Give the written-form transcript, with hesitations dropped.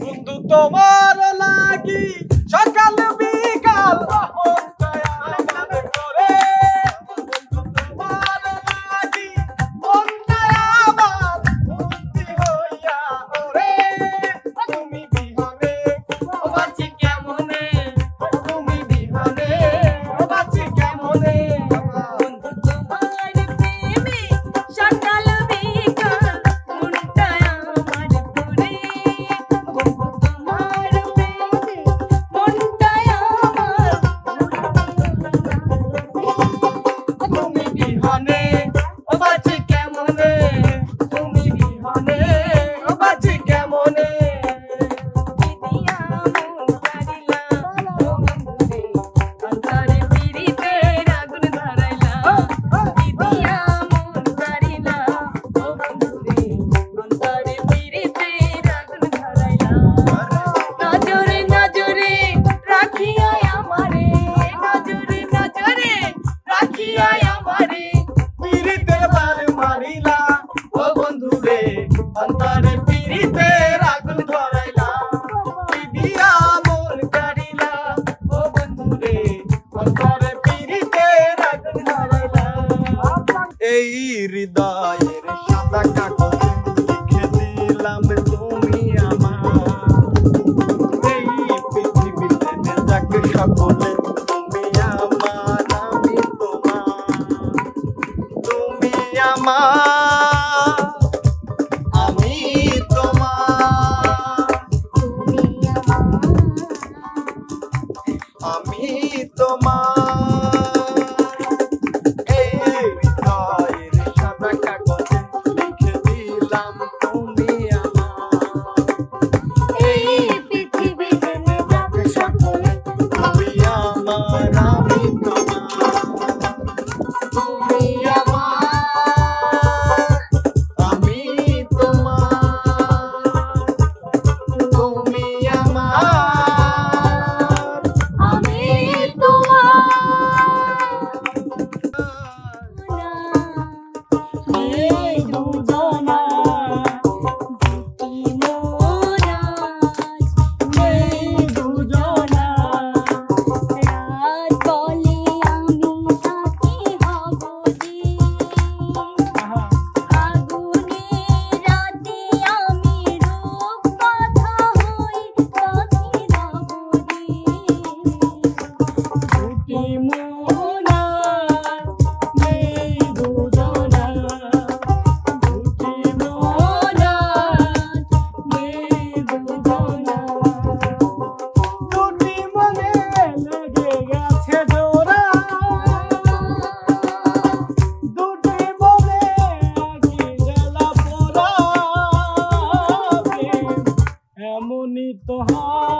বন্ধু তোমার লাগি সকাল বিকাল মনটায় আমার করে। বন্ধু তোমার লাগি মনটায় আমার ভর্তি হইয়া ওরে। তুমি বিহনে বাঁচি কেমনে, তুমি বিহনে বাঁচি কেমনে। বন্ধু তোমার প্রেমে সকাল বিকাল মনটায় আমার ঘুরে। বন্ধু তোমার প্রেমে মনটায় আমার তুমি বিহনে বাঁচি কেমনে, তুমি বিহনে বাঁচি কেমনে। দিদিয়া মন কারিলা ও বন্ধুরে, অন্তরে পিরিতে আগুন ধরাইলা। দিদিয়া মন কারিলা ও বন্ধুরে, অন্তরে পিরিতে আগুন ধরাইলা। নজরে নজরে রাখিয়া আমারে, নজরে নজরে রাখিয়া আমারে। পিরিতে বার মারিলা ও বন্ধুরে, অন্তরে পিরিতে আগুন ধরাইলা। দিদিয়া মন কারিলা ও বন্ধুরে, অন্তরে পিরিতে আগুন ধরাইলা। এই হৃদয়ের সাদা কাগজে লিখে দিলাম তুমি আমার। এই পৃথিবীতে যাক সকলে তুমি আমার, আমি তোমার। তুমি আমার, আমি তোমার। তুমি আমার, আমি তোমার। এই হৃদয়ের সাদা কাগজে লিখে দিলাম তুমি আমার। এই পৃথিবীতে যাক সকলে তুমি আমার, আমি তোমার। তুমি আমার, আমি তোমার। তুমি আমার, আমি তোমার। এই দুজনা দুটি মোরাজ, এই দুজনা রাত বলে আমি সাথী হব যে। আগুনের রাতে আমি রূপ কথা হই সাথী রব রে। দুটি মোরাজ, এই দুজনা দুটি মোরাজ, এই দুজনা। দুটি মনে লেগে গেছে জোড়া, দুটি মনে একই জ্বালা পোড়া। প্রেম এমনই তো হয়।